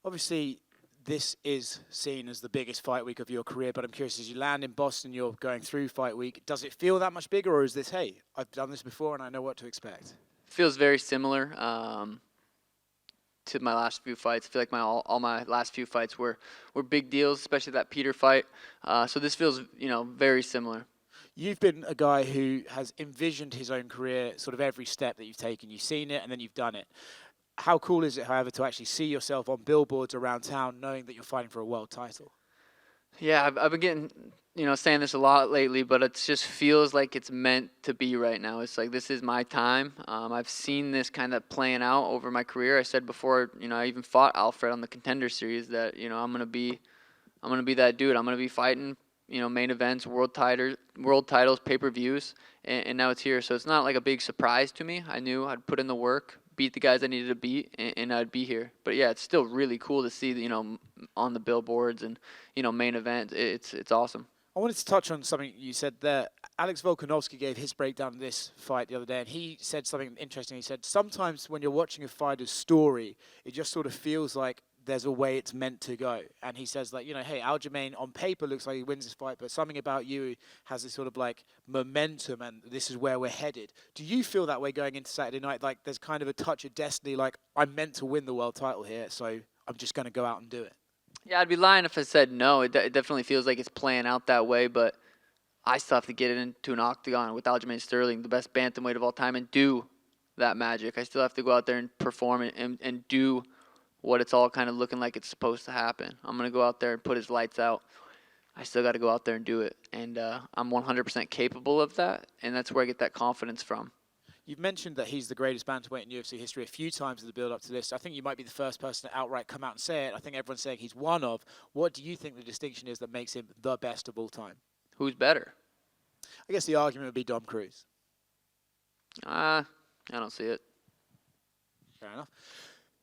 Obviously, this is seen as the biggest fight week of your career, but I'm curious, as you land in Boston, you're going through fight week, does it feel that much bigger, or is this, hey, I've done this before and I know what to expect? Feels very similar to my last few fights. I feel like all my last few fights were big deals, especially that Peter fight. So this feels, very similar. You've been a guy who has envisioned his own career, sort of every step that you've taken. You've seen it and then you've done it. How cool is it, however, to actually see yourself on billboards around town knowing that you're fighting for a world title? Yeah, I've been getting, saying this a lot lately, but it just feels like it's meant to be right now. It's like this is my time. I've seen this kind of playing out over my career. I said before, I even fought Alfred on the Contender Series that, I'm gonna be that dude. I'm gonna be fighting, main events, world titles, pay-per-views, and now it's here. So it's not like a big surprise to me. I knew I'd put in the work, beat the guys I needed to beat, and I'd be here. But yeah, it's still really cool to see, on the billboards and, main event. It's awesome. I wanted to touch on something you said there. Alex Volkanovski gave his breakdown of this fight the other day, and he said something interesting. He said, sometimes when you're watching a fighter's story, it just sort of feels like there's a way it's meant to go. And he says, like, hey, Aljamain on paper looks like he wins this fight, but something about you has this sort of like momentum, and this is where we're headed. Do you feel that way going into Saturday night? Like there's kind of a touch of destiny, like I'm meant to win the world title here, so I'm just going to go out and do it? Yeah, I'd be lying if I said no. It definitely feels like it's playing out that way, but I still have to get into an octagon with Aljamain Sterling, the best bantamweight of all time, and do that magic. I still have to go out there and perform and do what it's all kind of looking like it's supposed to happen. I'm going to go out there and put his lights out. I still got to go out there and do it, and I'm 100% capable of that, and that's where I get that confidence from. You've mentioned that he's the greatest bantamweight in UFC history a few times in the build-up to this. I think you might be the first person to outright come out and say it. I think everyone's saying he's one of. What do you think the distinction is that makes him the best of all time? Who's better? I guess the argument would be Dom Cruz. I don't see it. Fair enough.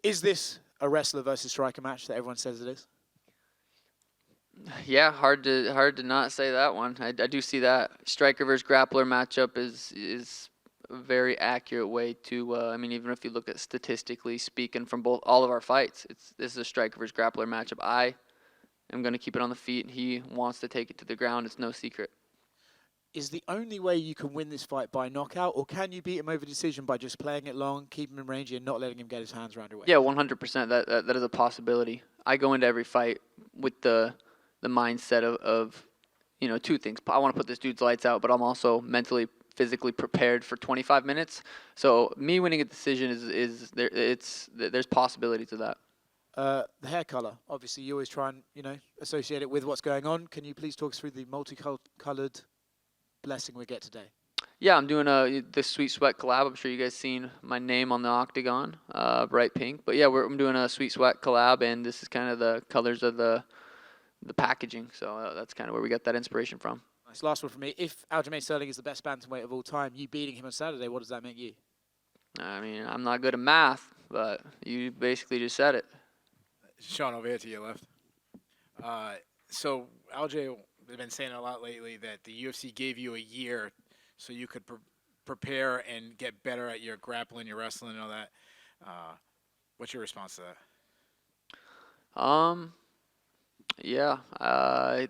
Is this a wrestler versus striker match that everyone says it is? Yeah, hard to not say that one. I do see that. Striker versus grappler matchup is a very accurate way to, even if you look at statistically speaking from all of our fights, this is a striker versus grappler matchup. I am going to keep it on the feet. He wants to take it to the ground. It's no secret. Is the only way you can win this fight by knockout, or can you beat him over decision by just playing it long, keeping him rangy, and not letting him get his hands around your way? Yeah, 100%. That is a possibility. I go into every fight with the mindset of two things. I want to put this dude's lights out, but I'm also mentally, physically prepared for 25 minutes. So me winning a decision there's possibility to that. The hair color, obviously you always try and associate it with what's going on. Can you please talk us through the multicolored blessing we get today? Yeah, I'm doing the Sweet Sweat collab. I'm sure you guys seen my name on the octagon, bright pink. But yeah, I'm doing a Sweet Sweat collab, and this is kind of the colors of the packaging. So that's kind of where we got that inspiration from. Nice. Last one from me. If Aljamain Sterling is the best bantamweight of all time, you beating him on Saturday, what does that make you? I mean, I'm not good at math, but you basically just said it. Sean, over here to your left. So LJ has been saying a lot lately that the UFC gave you a year so you could prepare and get better at your grappling, your wrestling, and all that. What's your response to that? Yeah.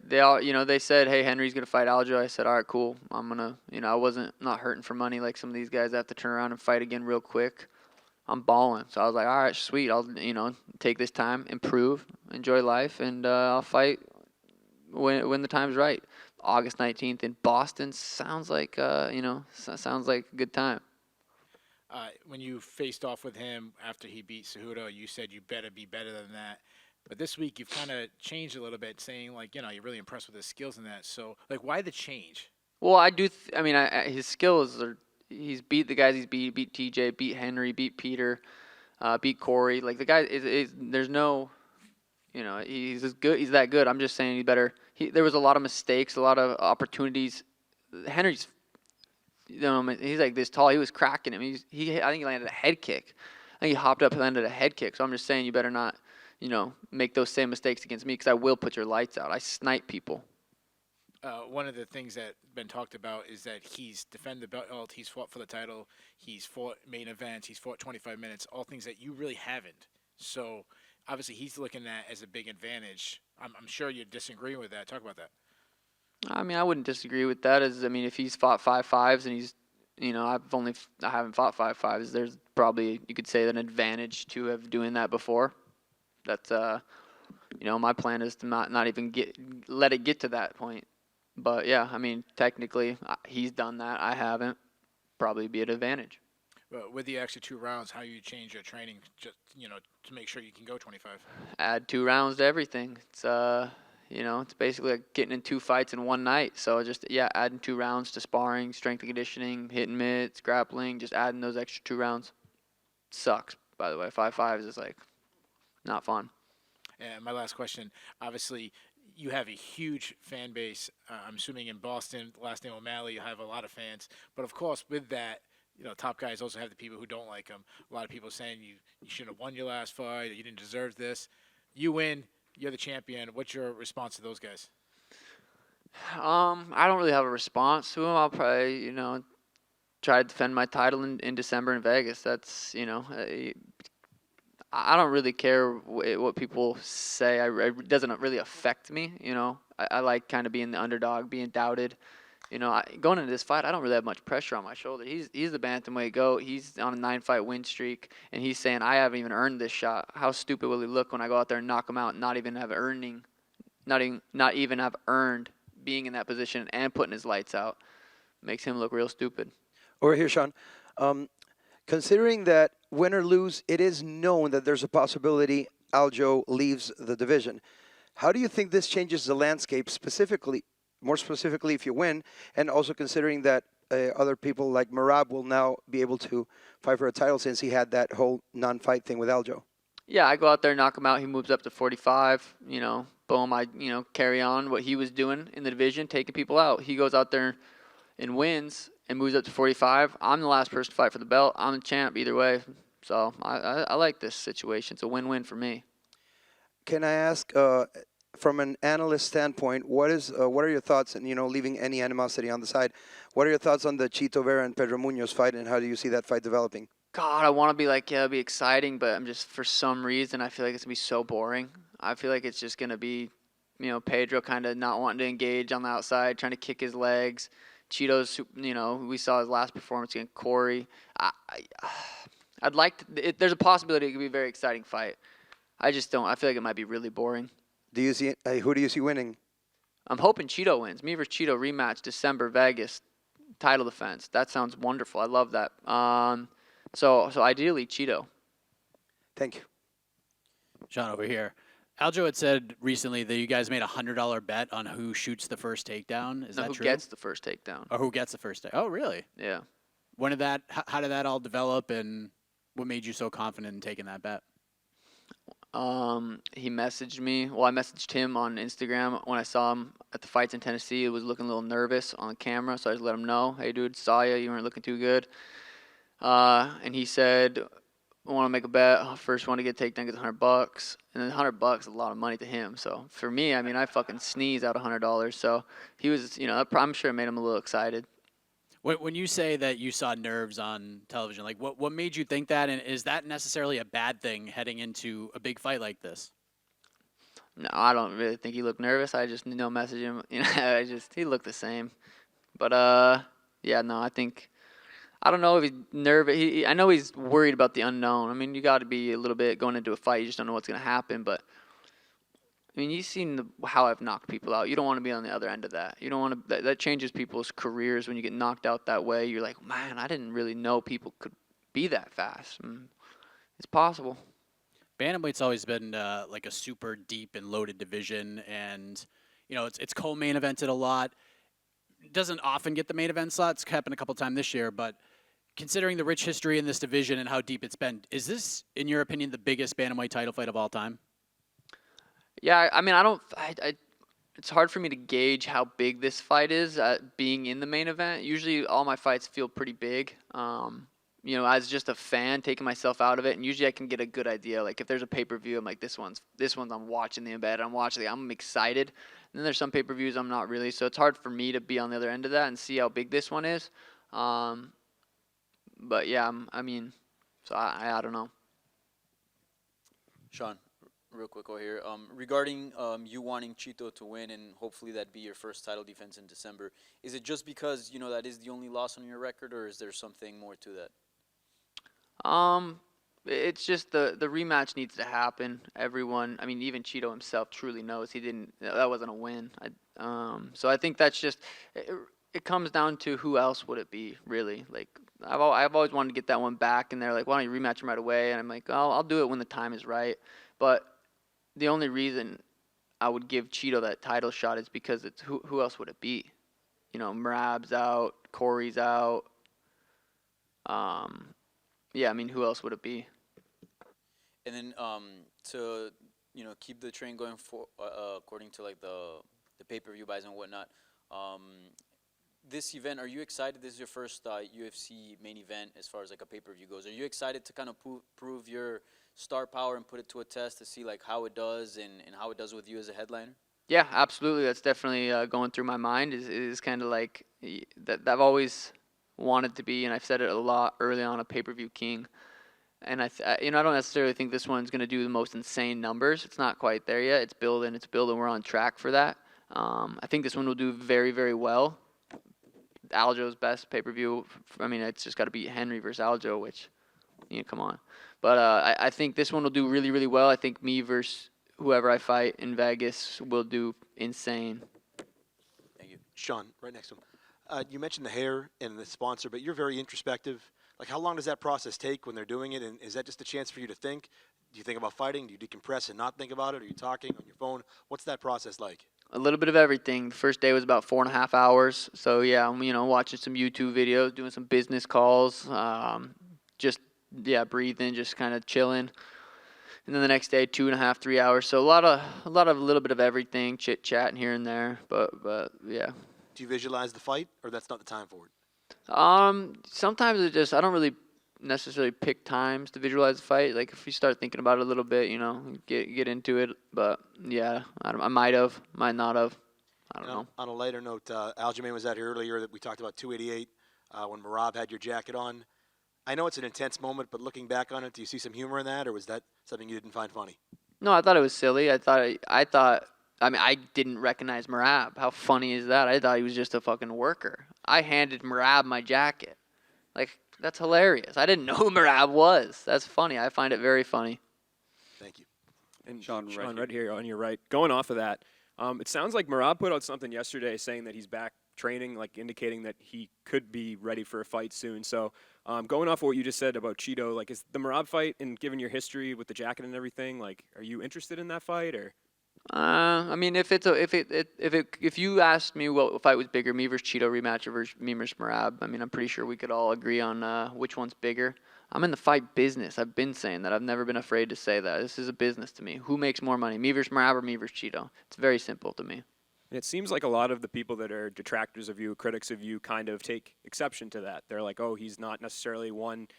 They said, hey, Henry's going to fight Aljo. I said, all right, cool. I'm going to, I wasn't not hurting for money like some of these guys have to turn around and fight again real quick. I'm balling. So I was like, all right, sweet. I'll, take this time, improve, enjoy life, and I'll fight when the time's right. August 19th in Boston sounds like, sounds like a good time. When you faced off with him after he beat Cejudo, you said you better be better than that. But this week you've kind of changed a little bit, saying you're really impressed with his skills in that. So why the change? Well, I do. His skills are. He's beat the guys he's beat TJ, beat Henry, beat Peter, beat Corey. Like the guy is there's no, he's as good. He's that good. I'm just saying he better. There was a lot of mistakes, a lot of opportunities. Henry's, he's like this tall. He was cracking him. I think he landed a head kick. I think he hopped up and landed a head kick. So I'm just saying you better not, make those same mistakes against me because I will put your lights out. I snipe people. One of the things that's been talked about is that he's defended the belt, he's fought for the title, he's fought main events, he's fought 25 minutes, all things that you really haven't. So obviously he's looking at as a big advantage. I'm sure you're disagreeing with that. Talk about that. I mean, I wouldn't disagree with that. I mean, if he's fought 5 5s and he's, I haven't fought 5 5s. There's probably, you could say, an advantage to have doing that before. That's my plan is to not even let it get to that point. But yeah, I mean, technically, he's done that. I haven't. Probably be an advantage. But with the extra 2 rounds, how you change your training just to make sure you can go 25? Add 2 rounds to everything. It's basically like getting in 2 fights in one night. So just adding 2 rounds to sparring, strength and conditioning, hitting mitts, grappling, just adding those extra 2 rounds. Sucks, by the way. 5 5s is like not fun. And my last question, obviously, you have a huge fan base. I'm assuming in Boston, last name O'Malley, you have a lot of fans. But of course, with that, top guys also have the people who don't like them. A lot of people saying you shouldn't have won your last fight, or you didn't deserve this. You win, you're the champion. What's your response to those guys? I don't really have a response to them. I'll probably, try to defend my title in December in Vegas. That's, I don't really care what people say. It doesn't really affect me. I like kind of being the underdog, being doubted. Going into this fight, I don't really have much pressure on my shoulder. He's the bantamweight GOAT. He's on a 9-fight win streak, and he's saying I haven't even earned this shot. How stupid will he look when I go out there and knock him out, and not even have earned being in that position and putting his lights out? Makes him look real stupid. Over here, Sean. Considering that win or lose, it is known that there's a possibility Aljo leaves the division. How do you think this changes the landscape more specifically if you win, and also considering that other people like Merab will now be able to fight for a title since he had that whole non-fight thing with Aljo? Yeah, I go out there, knock him out. He moves up to 45. Boom, I carry on what he was doing in the division, taking people out. He goes out there and wins and moves up to 45. I'm the last person to fight for the belt. I'm the champ either way. So I like this situation. It's a win-win for me. Can I ask, from an analyst standpoint, what are your thoughts, and leaving any animosity on the side, what are your thoughts on the Chito Vera and Pedro Munoz fight, and how do you see that fight developing? God, I want to be like, it'll be exciting, but I'm just, for some reason, I feel like it's going to be so boring. I feel like it's just going to be, Pedro kind of not wanting to engage on the outside, trying to kick his legs. Cheeto's, we saw his last performance against Corey. I'd like to, there's a possibility it could be a very exciting fight. I just don't. I feel like it might be really boring. Do you see who do you see winning? I'm hoping Cheeto wins. Me versus Cheeto rematch, December, Vegas, title defense. That sounds wonderful. I love that. So ideally Cheeto. Thank you. Sean, over here. Aljo had said recently that you guys made a $100 bet on who shoots the first takedown. Is that true? Who gets the first takedown? Or who gets the first takedown? Oh, really? Yeah. When did that? How did that all develop, and what made you so confident in taking that bet? He messaged me. Well, I messaged him on Instagram when I saw him at the fights in Tennessee. He was looking a little nervous on the camera, so I just let him know, "Hey, dude, saw you. You weren't looking too good." And he said, "I want to make a bet. First one to get takedown gets $100." And then $100 is a lot of money to him. So for me, I mean, I fucking sneeze out $100. So he was, I'm sure it made him a little excited. When you say that you saw nerves on television, like what made you think that, and is that necessarily a bad thing heading into a big fight like this? No, I don't really think he looked nervous. I just message him. He looked the same. But yeah, no, I don't know if he's nervous. I know he's worried about the unknown. I mean, you got to be a little bit going into a fight. You just don't know what's gonna happen. But I mean, you've seen how I've knocked people out. You don't want to be on the other end of that. You don't want to. That changes people's careers when you get knocked out that way. You're like, man, I didn't really know people could be that fast. It's possible. Bantamweight's always been like a super deep and loaded division, and it's co-main evented a lot. Doesn't often get the main event slot. It's happened a couple times this year, but considering the rich history in this division and how deep it's been, is this, in your opinion, the biggest bantamweight title fight of all time? Yeah, I mean, it's hard for me to gauge how big this fight is being in the main event. Usually all my fights feel pretty big. As just a fan taking myself out of it, and usually I can get a good idea. Like if there's a pay-per-view, I'm like, this one's I'm watching the embed. I'm excited. And then there's some pay-per-views I'm not really. So it's hard for me to be on the other end of that and see how big this one is. But yeah, I don't know. Sean, real quick over here. Regarding you wanting Chito to win and hopefully that be your first title defense in December, is it just because that is the only loss on your record, or is there something more to that? It's just the rematch needs to happen. Everyone, I mean, even Cheeto himself truly knows that wasn't a win. So I think that's just it comes down to who else would it be really. Like I've always wanted to get that one back, and they're like, why don't you rematch him right away? And I'm like, oh, I'll do it when the time is right. But the only reason I would give Cheeto that title shot is because it's who else would it be? Merab's out, Corey's out. Yeah, I mean, who else would it be? And then to keep the train going for according to like the pay-per-view buys and whatnot. This event, are you excited? This is your first UFC main event as far as like a pay-per-view goes. Are you excited to kind of prove your star power and put it to a test to see like how it does and how it does with you as a headliner? Yeah, absolutely. That's definitely going through my mind. Is kind of like that I've always wanted to be, and I've said it a lot early on, a pay-per-view king. And I don't necessarily think this one's going to do the most insane numbers. It's not quite there yet. It's building. We're on track for that. I think this one will do very, very well. Aljo's best pay-per-view. I mean, it's just got to beat Henry versus Aljo, which, come on. But I think this one will do really, really well. I think me versus whoever I fight in Vegas will do insane. Thank you. Sean, right next to him. You mentioned the hair and the sponsor, but you're very introspective. Like, how long does that process take when they're doing it? And is that just a chance for you to think? Do you think about fighting? Do you decompress and not think about it? Are you talking on your phone? What's that process like? A little bit of everything. The first day was about 4.5 hours. So, yeah, I'm, watching some YouTube videos, doing some business calls, breathing, just kind of chilling. And then the next day, 2.5, 3 hours. So a little bit of everything, chit-chatting here and there. But yeah. Do you visualize the fight, or that's not the time for it? Sometimes I don't really necessarily pick times to visualize the fight. Like if you start thinking about it a little bit, get into it. But yeah, I might not have. I don't know. On a lighter note, Aljamain was out here earlier that we talked about 288 when Merab had your jacket on. I know it's an intense moment, but looking back on it, do you see some humor in that, or was that something you didn't find funny? No, I thought it was silly. I didn't recognize Merab. How funny is that? I thought he was just a fucking worker. I handed Merab my jacket. Like, that's hilarious. I didn't know who Merab was. That's funny. I find it very funny. Thank you. And Sean right here on your right. Going off of that, it sounds like Merab put out something yesterday saying that he's back training, like indicating that he could be ready for a fight soon. So going off of what you just said about Cheeto, like is the Merab fight, and given your history with the jacket and everything, like are you interested in that fight or? I mean, if you asked me what fight was bigger, me versus Cheeto rematch or versus me versus Merab, I mean, I'm pretty sure we could all agree on which one's bigger. I'm in the fight business. I've been saying that. I've never been afraid to say that. This is a business to me. Who makes more money, me versus Merab or me versus Cheeto? It's very simple to me. And it seems like a lot of the people that are detractors of you, critics of you, kind of take exception to that. They're like, oh, he's not necessarily won,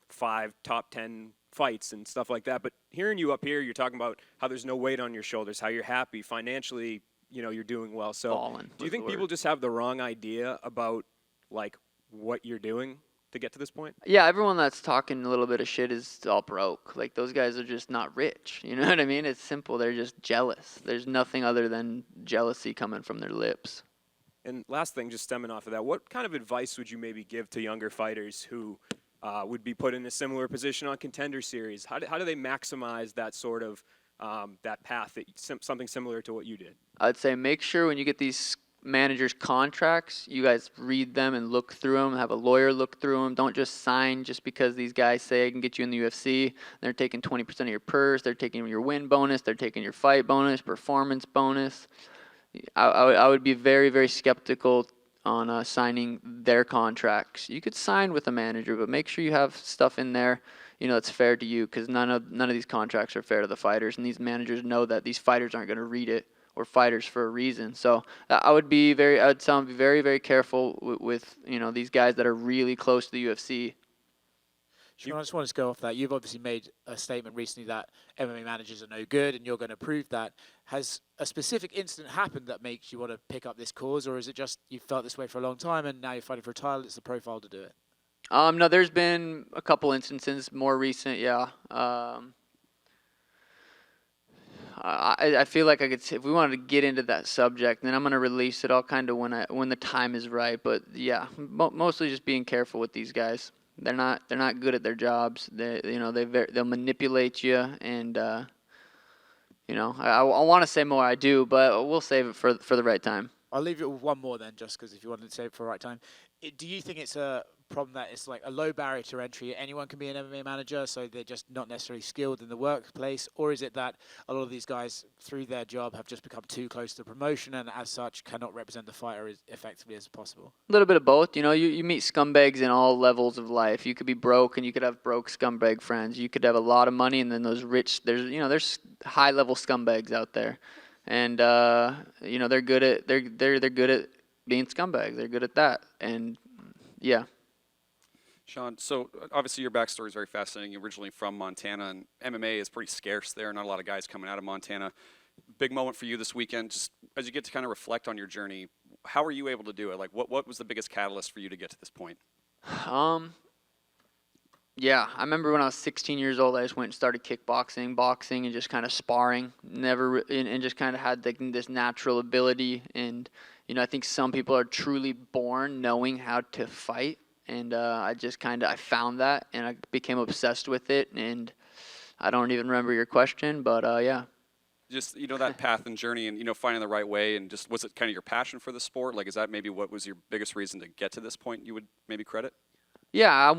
5 top 10 fights and stuff like that. But hearing you up here, you're talking about how there's no weight on your shoulders, how you're happy financially, you're doing well. So do you think people just have the wrong idea about like what you're doing to get to this point? Yeah, everyone that's talking a little bit of shit is all broke. Like those guys are just not rich. You know what I mean? It's simple. They're just jealous. There's nothing other than jealousy coming from their lips. And last thing, just stemming off of that, what kind of advice would you maybe give to younger fighters who would be put in a similar position on Contender Series? How do they maximize that sort of that path, something similar to what you did? I'd say make sure when you get these managers' contracts, you guys read them and look through them, have a lawyer look through them. Don't just sign just because these guys say I can get you in the UFC. They're taking 20% of your purse. They're taking your win bonus. They're taking your fight bonus, performance bonus. I would be very, very skeptical on signing their contracts. You could sign with a manager, but make sure you have stuff in there, that's fair to you, because none of these contracts are fair to the fighters, and these managers know that these fighters aren't going to read it. Or fighters for a reason. So I would be very, very careful with these guys that are really close to the UFC. Sean, I just wanted to go off that. You've obviously made a statement recently that MMA managers are no good, and you're going to prove that. Has a specific incident happened that makes you want to pick up this cause, or is it just you've felt this way for a long time and now you're fighting for a title? It's the profile to do it. No, there's been a couple instances more recent, yeah. I feel like I could if we wanted to get into that subject, then I'm gonna release it all kind of when the time is right. But yeah, mostly just being careful with these guys. They're not good at their jobs. They'll manipulate you, and I want to say more. I do, but we'll save it for the right time. I'll leave it with one more then, just because if you wanted to save it for the right time. Do you think it's a problem that it's like a low barrier to entry? Anyone can be an MMA manager, so they're just not necessarily skilled in the workplace? Or is it that a lot of these guys, through their job, have just become too close to promotion and as such cannot represent the fighter as effectively as possible? A little bit of both. You meet scumbags in all levels of life. You could be broke, and you could have broke scumbag friends. You could have a lot of money, and then those rich. There's high level scumbags out there, and they're good at they're good at being scumbags. They're good at that, and yeah. Sean, so obviously your backstory is very fascinating. You're originally from Montana, and MMA is pretty scarce there. Not a lot of guys coming out of Montana. Big moment for you this weekend. Just as you get to kind of reflect on your journey, how were you able to do it? Like, what was the biggest catalyst for you to get to this point? Yeah, I remember when I was 16 years old, I just went and started kickboxing, boxing, and just kind of sparring. And just kind of had this natural ability. And I think some people are truly born knowing how to fight. And I found that, and I became obsessed with it. And I don't even remember your question, but yeah. Just, that path and journey and, finding the right way, and just, was it kind of your passion for the sport? Like, is that maybe what was your biggest reason to get to this point you would maybe credit? Yeah,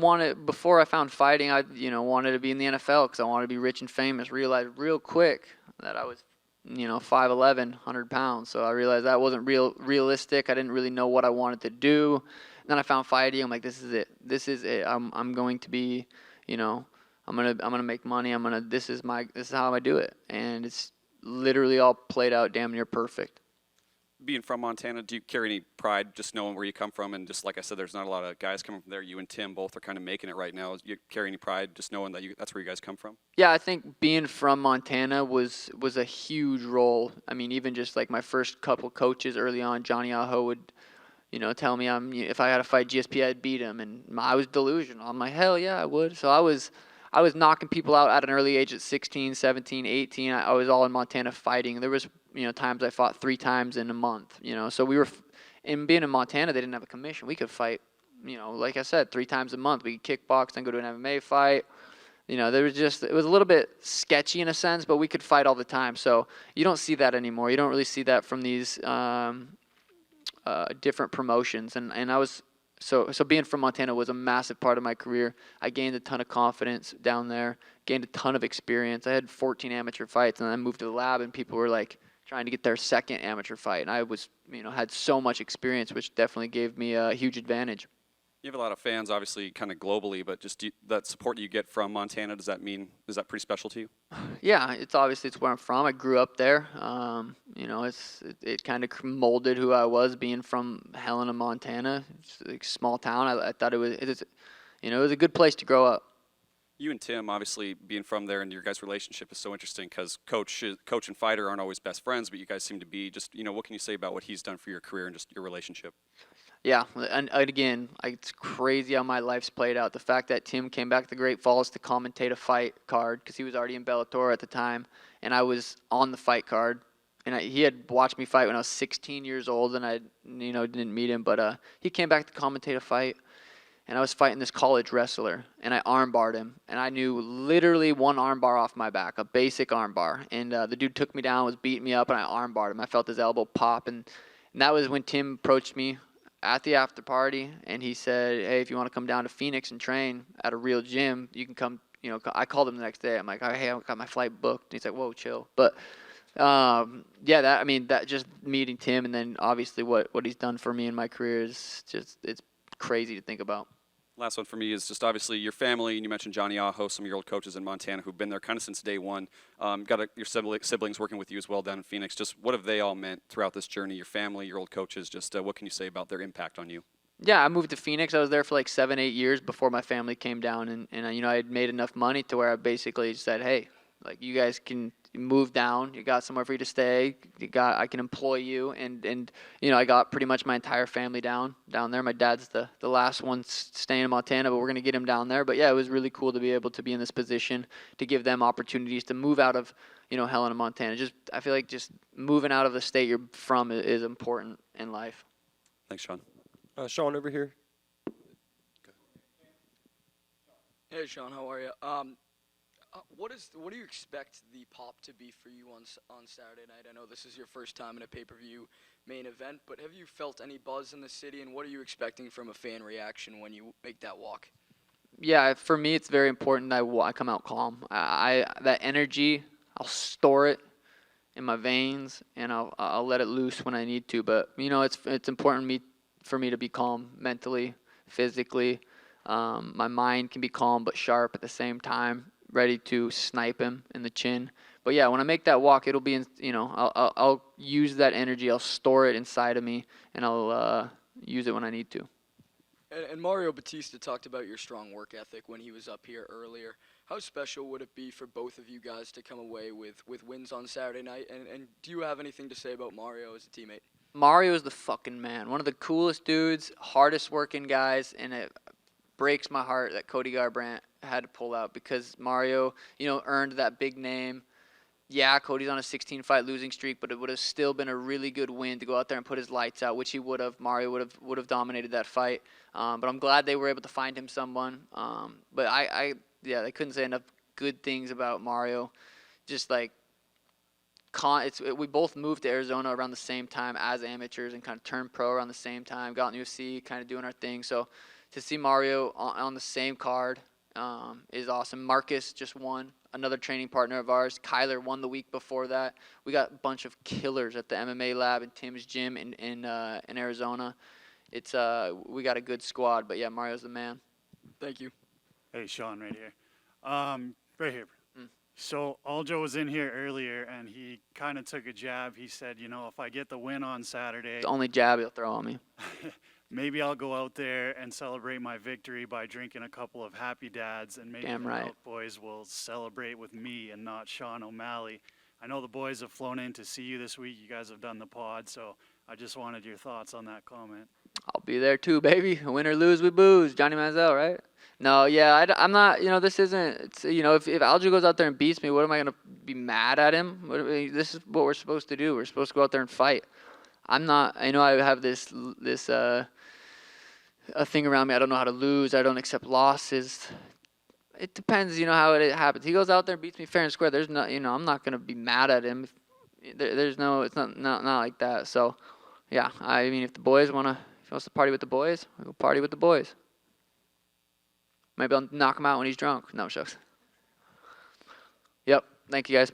before I found fighting, I, wanted to be in the NFL because I wanted to be rich and famous. Realized real quick that I was, 5'11", 100 pounds. So I realized that wasn't realistic. I didn't really know what I wanted to do. Then I found fighting. I'm like, this is it. This is it. I'm going to be, I'm gonna make money. This is how I do it. And it's literally all played out damn near perfect. Being from Montana, do you carry any pride just knowing where you come from? And just like I said, there's not a lot of guys coming from there. You and Tim both are kind of making it right now. Do you carry any pride just knowing that that's where you guys come from? Yeah, I think being from Montana was a huge role. I mean, even just like my first couple coaches early on, Johnny Aho would, tell me if I had to fight GSP, I'd beat him. And I was delusional. I'm like, hell yeah, I would. So I was knocking people out at an early age at 16, 17, 18. I was all in Montana fighting. There was, times I fought 3 times in a month, So we were, and being in Montana, they didn't have a commission. We could fight, like I said, 3 times a month. We could kickbox, then go to an MMA fight. It was a little bit sketchy in a sense, but we could fight all the time. So you don't see that anymore. You don't really see that from these different promotions. And I was, So being from Montana was a massive part of my career. I gained a ton of confidence down there, gained a ton of experience. I had 14 amateur fights, and then I moved to the lab, and people were like trying to get their second amateur fight. And I was, had so much experience, which definitely gave me a huge advantage. You have a lot of fans, obviously, kind of globally, but just that support you get from Montana, is that pretty special to you? Yeah, it's where I'm from. I grew up there. It kind of molded who I was, being from Helena, Montana. It's a small town. I thought it was a good place to grow up. You and Tim, obviously, being from there, and your guys' relationship is so interesting because coach and fighter aren't always best friends, but you guys seem to be. Just, what can you say about what he's done for your career and just your relationship? Yeah, and again, it's crazy how my life's played out. The fact that Tim came back to Great Falls to commentate a fight card, because he was already in Bellator at the time, and I was on the fight card. And he had watched me fight when I was 16 years old, and I didn't meet him. But he came back to commentate a fight, and I was fighting this college wrestler, and I armbarred him. And I knew literally one armbar off my back, a basic armbar. And the dude took me down, was beating me up, and I armbarred him. I felt his elbow pop, and that was when Tim approached me at the after party, and he said, hey, if you want to come down to Phoenix and train at a real gym, you can come. I called him the next day. I'm like, hey, I got my flight booked. And he's like, whoa, chill. But that just meeting Tim, and then obviously what he's done for me in my career is just, it's crazy to think about. Last one for me is just obviously your family, and you mentioned Johnny Aho, some of your old coaches in Montana who've been there kind of since day one. Your siblings working with you as well down in Phoenix. Just what have they all meant throughout this journey? Your family, your old coaches. Just what can you say about their impact on you? Yeah, I moved to Phoenix. I was there for like 7-8 years before my family came down, and I had made enough money to where I basically said, hey, like, you guys can move down. You got somewhere for you to stay. I can employ you, and I got pretty much my entire family down there. My dad's the last one staying in Montana, but we're gonna get him down there. But yeah, it was really cool to be able to be in this position to give them opportunities to move out of Helena, Montana. I feel like just moving out of the state you're from is important in life. Thanks, Sean. Sean over here. Hey, Sean, how are you? What do you expect the pop to be for you on Saturday night? I know this is your first time in a pay-per-view main event, but have you felt any buzz in the city, and what are you expecting from a fan reaction when you make that walk? Yeah, for me, it's very important that I come out calm. That energy, I'll store it in my veins, and I'll let it loose when I need to. But it's important for me to be calm mentally, physically. My mind can be calm but sharp at the same time, ready to snipe him in the chin. But yeah, when I make that walk, it'll be I'll use that energy, I'll store it inside of me, and I'll use it when I need to. And Mario Batista talked about your strong work ethic when he was up here earlier. How special would it be for both of you guys to come away with wins on Saturday night? And do you have anything to say about Mario as a teammate? Mario is the fucking man. One of the coolest dudes, hardest working guys, and it breaks my heart that Cody Garbrandt had to pull out because Mario, earned that big name. Yeah, Cody's on a 16-fight losing streak, but it would have still been a really good win to go out there and put his lights out, which he would have. Mario would have dominated that fight. But I'm glad they were able to find him someone. But they couldn't say enough good things about Mario. Just like we both moved to Arizona around the same time as amateurs and kind of turned pro around the same time. Got in UFC, kind of doing our thing. So to see Mario on the same card is awesome. Marcus just won, another training partner of ours. Kyler won the week before that. We got a bunch of killers at the MMA lab in Tim's gym in Arizona. We got a good squad, but yeah, Mario's the man. Thank you. Hey, Sean, right here. Right here. So Aljo was in here earlier, and he kind of took a jab. He said, if I get the win on Saturday, The only jab he'll throw on me. maybe I'll go out there and celebrate my victory by drinking a couple of Happy Dads, and maybe Damn the right. Milk Boys will celebrate with me and not Sean O'Malley. I know the boys have flown in to see you this week. You guys have done the pod, so I just wanted your thoughts on that comment. I'll be there too, baby. Win or lose, we booze. Johnny Manziel, right? No, yeah, I'm not. This isn't. It's, if Aljo goes out there and beats me, what am I gonna be mad at him? This is what we're supposed to do. We're supposed to go out there and fight. I'm not. I have this a thing around me. I don't know how to lose. I don't accept losses. It depends, how it happens. He goes out there and beats me fair and square. There's no, I'm not gonna be mad at him. There's no. It's not like that. So, yeah. I mean, if the boys if he wants to party with the boys, we'll go party with the boys. Maybe I'll knock him out when he's drunk. No, shucks. Yep. Thank you, guys.